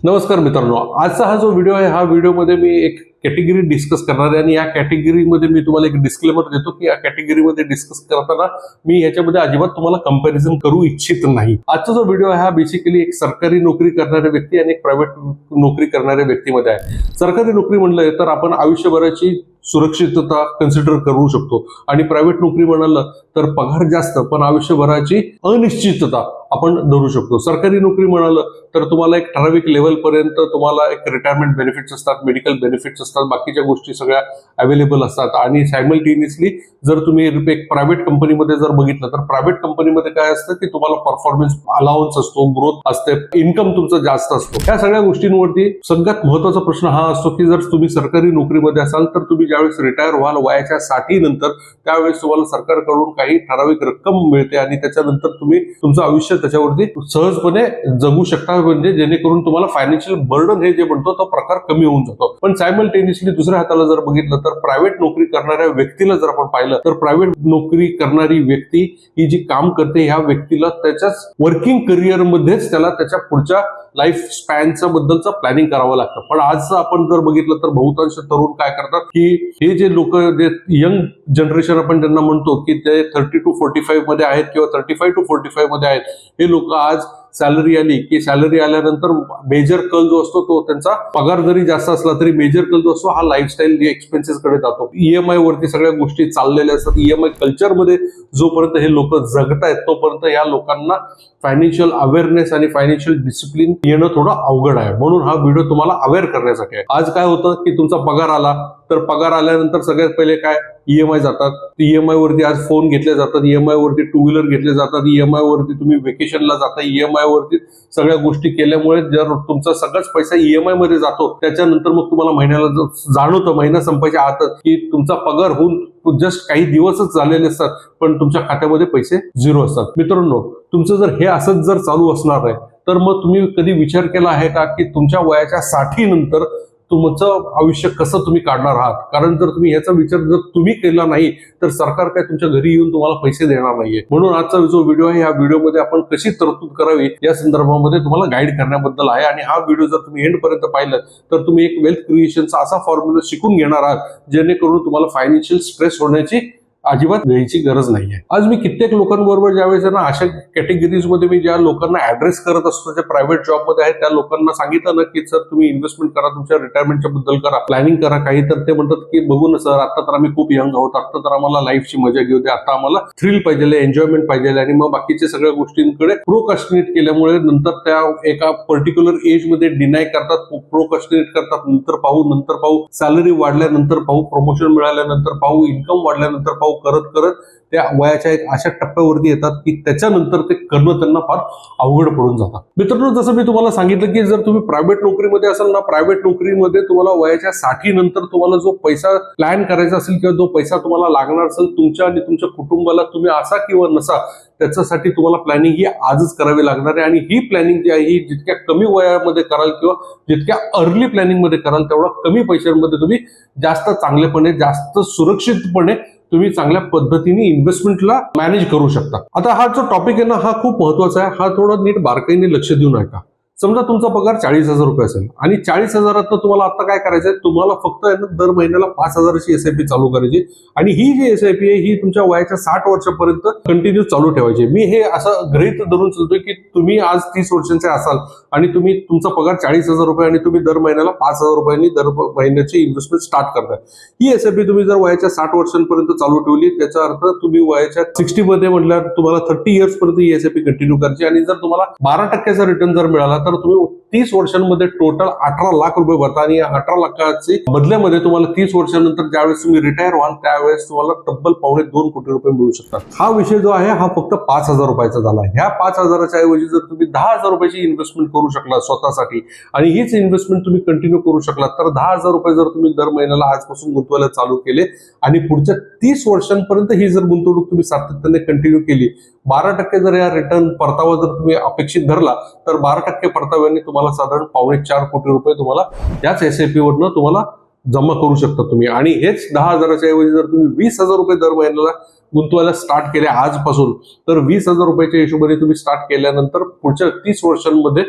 नमस्कार मित्रांनो, आजचा हा जो व्हिडिओ आहे, हा व्हिडिओमध्ये मी एक कॅटेगरी डिस्कस करणार आहे आणि या कॅटेगरीमध्ये मी तुम्हाला एक डिस्क्लेमर देतो की या कॅटेगरीमध्ये डिस्कस करताना मी याच्यामध्ये अजिबात तुम्हाला कंपॅरिझन करू इच्छित नाही. आजचा जो व्हिडिओ आहे हा बेसिकली एक सरकारी नोकरी करणाऱ्या व्यक्ती आणि एक प्रायव्हेट नोकरी करणाऱ्या व्यक्तीमध्ये आहे. सरकारी नोकरी म्हणलं तर आपण आयुष्यभराची सुरक्षितता कन्सिडर करू शकतो आणि प्रायव्हेट नोकरी म्हणाल तर पगार जास्त पण आयुष्यभराची अनिश्चितता आपण धरू शकतो. सरकारी नोकरी म्हणाल तर तुम्हाला एक ठराविक लेवल पर्यंत तुम्हाला एक रिटायरमेंट बेनिफिट्स असतात, मेडिकल बेनिफिट्स असतात, बाकीच्या गोष्टी सगळ्या अवेलेबल असतात आणि सायमल्टेनियसली जर तुम्ही एक प्रायव्हेट कंपनीमध्ये जर बघितलं तर प्रायव्हेट कंपनीमध्ये काय असतं की तुम्हाला परफॉर्मन्स अलाउन्स असतो, ग्रोथ असते, इन्कम तुमचं जास्त असतो. या सगळ्या गोष्टींवरती सगळ्यात महत्वाचा प्रश्न हा असतो की जर तुम्ही सरकारी नोकरीमध्ये असाल तर तुम्ही ज्यावेळेस रिटायर व्हाल वयाच्या 60 नंतर त्यावेळेस तुम्हाला सरकारकडून काही ठराविक रक्कम मिळते आणि त्याच्यानंतर तुम्ही तुमचं आयुष्य त्याच्यावरती सहजपणे जगू शकता, म्हणजे जेणेकरून तुम्हाला फायनान्शियल बर्डन हे जे म्हणतो तो प्रकार कमी होऊन जातो. पण सायमल्टेनियसली दुसऱ्या हाताला जर बघितलं तर प्रायव्हेट नोकरी करणाऱ्या व्यक्तीला जर आपण पाहिलं तर प्रायव्हेट नोकरी करणारी व्यक्ती ही जी काम करते ह्या व्यक्तीला त्याच्याच वर्किंग करिअर मध्येच त्याला त्याच्या पुढच्या लाईफ स्पॅनच्या बद्दलचं प्लॅनिंग करावं लागतं. पण आज आपण जर बघितलं तर बहुतांश तरुण काय करतात की हे जे लोक जे यंग जनरेशन आपण त्यांना म्हणतो की ते 30 to 45 मध्ये आहेत किंवा 35 to 45 मध्ये आहेत, हे लोक आज सॅलरी आली की सॅलरी आल्यानंतर मेजर कल जो असतो तो त्यांचा पगार जरी जास्त असला तरी मेजर कल जो असतो हा लाईफस्टाईल एक्सपेन्सेस कडे जातो. ईएमआय वरती सगळ्या गोष्टी चाललेल्या असतात. ईएमआय कल्चरमध्ये जोपर्यंत हे लोक जगतायत तोपर्यंत या लोकांना फायनान्शियल अवेअरनेस आणि फायनान्शियल डिसिप्लिन येणं थोडं अवघड आहे. म्हणून हा व्हिडिओ तुम्हाला अवेअर करण्यासाठी आहे. आज काय होतं की तुमचा पगार आला तर पगार आल्यानंतर सगळ्यात पहिले काय ईएमआय जातात. ईएमआय वरती आज फोन घेतले जातात, ईएमआय वरती टू व्हीलर घेतले जातात, ईएमआय वरती तुम्ही वेकेशनला जाता, ईएमआय वरती सगळ्या गोष्टी केल्यामुळे जर तुमचा सगळाच पैसा ईएमआय मध्ये जातो त्याच्यानंतर मग तुम्हाला महिन्याला जाणवतं महिना संपायच्या आतच की तुमचा पगार होऊन जस्ट काही दिवसच झालेले असतात पण तुमच्या खात्यामध्ये पैसे झिरो असतात. मित्रांनो, तुमचं जर हे असंच जर चालू असणार आहे तर मग तुम्ही कधी विचार केला आहे का की तुमच्या वयाच्या 60 नंतर तुमचं आयुष्य कसं तुम्ही काढणार आहात? कारण जर तुम्ही याचा विचार जर तुम्ही केला नाही तर सरकार काय तुमच्या घरी येऊन तुम्हाला पैसे देणार नाहीये. म्हणून आजचा जो व्हिडिओ आहे या व्हिडिओमध्ये आपण कशी तरतूद करावी या संदर्भामध्ये तुम्हाला गाईड करण्याबद्दल आहे. आणि हा व्हिडिओ जर तुम्ही एंड पर्यंत पाहिलं तर तुम्ही एक वेल्थ क्रिएशनचा असा फॉर्म्युला शिकून घेणार आहात जेणेकरून तुम्हाला फायनान्शियल स्ट्रेस होण्याची अजिबात घ्यायची गरज नाहीये. आज मी कित्येक लोकांबरोबर ज्यावेळेस ना अशा कॅटेगरीज मध्ये मी ज्या लोकांना ऍड्रेस करत असतो जे प्रायव्हेट जॉब मध्ये आहेत त्या लोकांना सांगितलं ना की सर तुम्ही इन्व्हेस्टमेंट करा, तुमच्या रिटायरमेंटच्या बद्दल करा, प्लॅनिंग करा काही, तर ते म्हणतात की बघू ना सर, आता तर आम्ही खूप यंग आहोत, आता तर आम्हाला लाईफची मजा घेऊ दे, आता आम्हाला थ्रिल पाहिजे, एन्जॉयमेंट पाहिजे. आणि मग बाकीच्या सगळ्या गोष्टींकडे प्रोकास्टिनेट केल्यामुळे नंतर त्या एका पर्टिक्युलर एज मध्ये डिनाय करतात, प्रोकास्टिनेट करतात, नंतर पाहू, सॅलरी वाढल्यानंतर पाहू, प्रमोशन मिळाल्यानंतर पाहू, इन्कम वाढल्यानंतर पाहू, करत करत त्या वयाच्या एक अशा टप्प्यावरती येतात की त्याच्यानंतर ते करणं त्यांना फार अवघड पडून जातात. मित्रांनो, जसं मी तुम्हाला सांगितलं की जर तुम्ही प्रायव्हेट नोकरीमध्ये असाल ना, प्रायव्हेट नोकरीमध्ये तुम्हाला वयाच्या 60 नंतर तुम्हाला जो पैसा प्लॅन करायचा असेल किंवा जो पैसा तुम्हाला लागणार असेल तुमच्या आणि तुमच्या कुटुंबाला, तुम्ही असा किंवा नसा, त्याच्यासाठी तुम्हाला प्लॅनिंग ही आजच करावी लागणार आहे. आणि ही प्लॅनिंग जी आहे ही जितक्या कमी वयामध्ये कराल किंवा जितक्या अर्ली प्लॅनिंग मध्ये कराल तेवढा कमी पैशांमध्ये तुम्ही जास्त चांगलेपणे, जास्त सुरक्षितपणे तुम्ही चांगल्या पद्धतीने इन्व्हेस्टमेंटला मॅनेज करू शकता. आता हा जो टॉपिक आहे ना हा खूप महत्वाचा आहे. हा थोडा नीट बारकाईने लक्ष देऊन ऐका. समजा तुमचा पगार 40,000 रुपये असेल आणि 40,000 तुम्हाला आता काय करायचंय, तुम्हाला फक्त दर महिन्याला 5,000ची एसआयपी चालू करायची आणि ही जी एसआयपी आहे ही तुमच्या वयाच्या 60 वर्षापर्यंत कंटिन्यू चालू ठेवायची. मी हे असं गृहीत धरून चालतोय की तुम्ही आज 30 वर्षांचे असाल आणि तुम्ही तुमचा पगार 40,000 रुपये आणि तुम्ही दर महिन्याला 5,000 रुपयांनी दर महिन्याची इन्व्हेस्टमेंट स्टार्ट करताय. ही एसआयपी तुम्ही जर वयाच्या 60 वर्षांपर्यंत चालू ठेवली त्याचा अर्थ तुम्ही वयाच्या 60 मध्ये म्हटल्यावर तुम्हाला 30 इयर्स पर्यंत ही एसआयपी कंटिन्यू करायची. आणि जर तुम्हाला 12% रिटर्न जर मिळाला तर तुम्ही 30 वर्षांमध्ये टोटल 18 लाख रुपये भरता आणि 18 लाखाची बदल्यामध्ये तुम्हाला 30 वर्षांनंतर ज्यावेळेस तुम्ही रिटायर व्हाल त्यावेळेस तुम्हाला तब्बल 2.25 कोटी रुपये मिळू शकतात. हा विषय जो आहे हा फक्त 5,000 रुपयाचा झाला. ह्या 5,000च्या ऐवजी जर तुम्ही 10,000 रुपयाची इन्व्हेस्टमेंट करू शकला स्वतःसाठी आणि हीच इन्व्हेस्टमेंट तुम्ही कंटिन्यू करू शकला तर 10,000 रुपये जर तुम्ही दर महिन्याला आजपासून गुंतवायला चालू केले आणि पुढच्या 30 वर्षांपर्यंत ही जर गुंतवणूक तुम्ही सातत्याने कंटिन्यू केली, 12% जर या रिटर्न परतावा जर तुम्ही अपेक्षित धरला तर 12% परताव्याने तुम्हाला साधारण 4.25 कोटी रुपये तुम्हाला याच एसआयपी वरनं तुम्हाला जमा करू शकता तुम्ही. आणि हेच 10,000च्या ऐवजी जर तुम्ही 20,000 रुपये दर महिन्याला गुंतवायला स्टार्ट केले आजपासून तर 20,000 रुपयाच्या हिशोबाने तुम्ही स्टार्ट केल्यानंतर पुढच्या 30 वर्षांमध्ये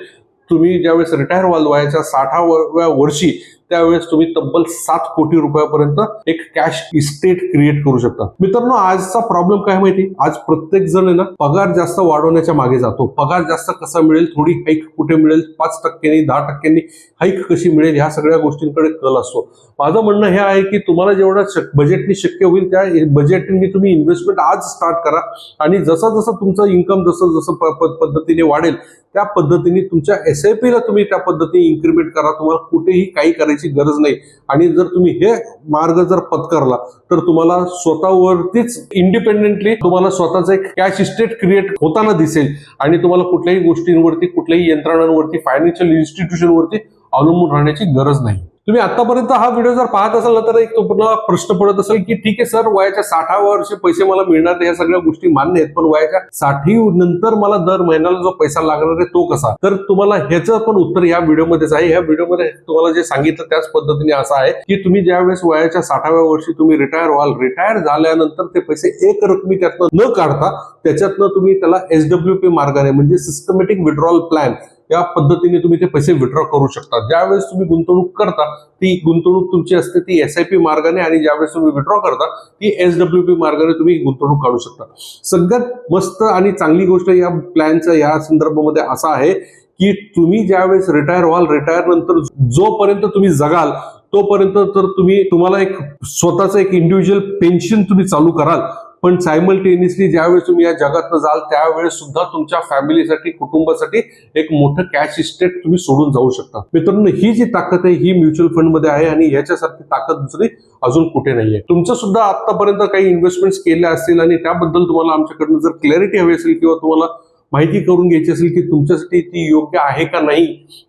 तुम्ही ज्यावेळेस रिटायर व्हाल वयाच्या 60व्या वर्षी, त्यावेळेस तुम्ही तब्बल 7 कोटी रुपयापर्यंत एक कॅश इस्टेट क्रिएट करू शकता. मित्रांनो, आजचा प्रॉब्लेम काय माहिती, आज प्रत्येक जण आहे ना पगार जास्त वाढवण्याच्या मागे जातो. पगार जास्त कसा मिळेल, थोडी हाईक कुठे मिळेल, 5%, 10% हाईक कशी मिळेल, ह्या सगळ्या गोष्टींकडे कल असतो. माझं म्हणणं हे आहे की तुम्हाला जेवढं बजेटनी शक्य होईल त्या बजेटनी तुम्ही इन्व्हेस्टमेंट आज स्टार्ट करा आणि जसं जसं तुमचं इन्कम जसं जसं पद्धतीने वाढेल त्या पद्धतीने तुमच्या SIP ला तुम्ही त्या पद्धतीने इन्क्रिमेंट करा. तुम्हाला कुठेही काही करायची गरज नाही. आणि जर तुम्ही हे मार्ग जर पत्करला तर तुम्हाला स्वतःवरतीच इंडिपेंडेंटली तुम्हाला स्वतःचा एक कॅश इस्टेट क्रिएट होताना दिसेल आणि तुम्हाला कुठल्याही गोष्टींवरती, कुठल्याही यंत्रणांवरती, फायनान्शियल इन्स्टिट्यूशनवरती अवलंबून राहण्याची गरज नाही. तुम्ही आतापर्यंत हा व्हिडिओ जर पाहत असाल ना तर एक तुम्हाला प्रश्न पडत असेल की ठीक आहे सर, वयाच्या 60व्या वर्षी पैसे मला मिळणार, या सगळ्या गोष्टी मान्य आहेत, पण वयाच्या 60 नंतर मला दर महिन्याला जो पैसा लागणार आहे तो कसा? तर तुम्हाला ह्याचं पण उत्तर या व्हिडिओमध्येच आहे. या व्हिडिओमध्ये तुम्हाला जे सांगितलं त्याच पद्धतीने असं आहे की तुम्ही ज्यावेळेस वयाच्या 60व्या वर्षी तुम्ही रिटायर व्हाल, रिटायर झाल्यानंतर ते पैसे एक रकमी त्यातनं न काढता त्याच्यातनं तुम्ही त्याला SWP मार्गाने म्हणजे सिस्टमॅटिक विड्रॉल प्लॅन या पद्धतीने तुम्ही ते पैसे विड्रॉ करू शकता. ज्यावेळेस तुम्ही गुंतवणूक करता ती गुंतवणूक तुमची असते ती SIP मार्गाने आणि ज्यावेळेस तुम्ही विड्रॉ करता ती SWP मार्गाने तुम्ही गुंतवणूक काढू शकता. सगळ्यात मस्त आणि चांगली गोष्ट या प्लॅनच्या या संदर्भामध्ये असा आहे की तुम्ही ज्यावेळेस रिटायर व्हाल, रिटायर नंतर जोपर्यंत तुम्ही जगाल तोपर्यंत तर तुम्हाला एक स्वतःचं एक इंडिव्हिज्युअल पेन्शन तुम्ही चालू कराल, पण सायमल्टेनियसली ज्यावेळेस तुम्ही या जगातनं जाल त्यावेळेस सुद्धा तुमच्या फॅमिलीसाठी, कुटुंबासाठी एक मोठं कॅश इस्टेट तुम्ही सोडून जाऊ शकता. मित्रांनो, ही जी ताकद आहे ही म्युच्युअल फंड मध्ये आहे आणि ह्याच्यासारखी ताकद दुसरी अजून कुठे नाहीये. तुमचं सुद्धा आतापर्यंत काही इन्व्हेस्टमेंट्स केल्या असतील आणि त्याबद्दल तुम्हाला आमच्याकडनं जर क्लॅरिटी हवी असेल किंवा तुम्हाला माहिती करून घ्यायची असेल की तुमच्यासाठी ती योग्य आहे का नाही,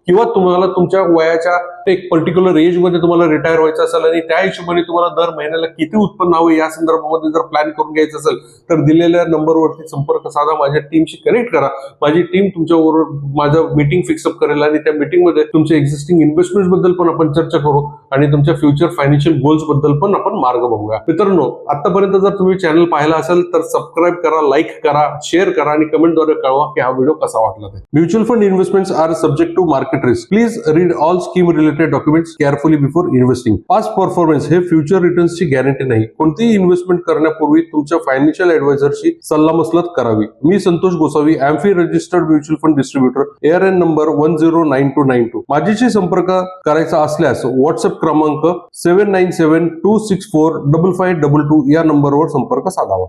किंवा तुम्हाला तुमच्या वयाच्या एक पर्टिक्युलर एज मध्ये तुम्हाला रिटायर व्हायचं असेल आणि त्या हिशोबाने तुम्हाला दर महिन्याला किती उत्पन्न हवं या संदर्भामध्ये जर प्लॅन करून घ्यायचं असेल तर दिलेल्या नंबरवरती संपर्क साधा, माझ्या टीमशी कनेक्ट करा. माझी टीम तुमच्याबरोबर माझं मीटिंग फिक्सअप करेल आणि त्या मीटिंगमध्ये तुमच्या एक्झिस्टिंग इन्व्हेस्टमेंट बद्दल पण आपण चर्चा करू आणि तुमच्या फ्युचर फायनान्शियल गोल्स बद्दल पण आपण मार्ग बघूया. मित्रांनो, आतापर्यंत जर तुम्ही चॅनल पाहिला असेल तर सबस्क्राईब करा, लाईक करा, शेअर करा आणि कमेंटद्वारे कळवा की हा व्हिडिओ कसा वाटला ते. Mutual fund investments are subject to market risk. Please read all scheme related documents carefully before investing. Past performance हे फ्युचर रिटर्न्सची गॅरंटी नाही. कोणतीही इन्व्हेस्टमेंट करण्यापूर्वी तुमच्या फायनान्शियल ऍडवायझरशी सल्लामसलत करावी. मी Santosh Gosavi, AMFI registered mutual fund distributor, ARN number 109292. माझ्याशी संपर्क करायचा असल्यास व्हॉट्सअप क्रमांक 7972645522 या नंबरवर संपर्क साधावा.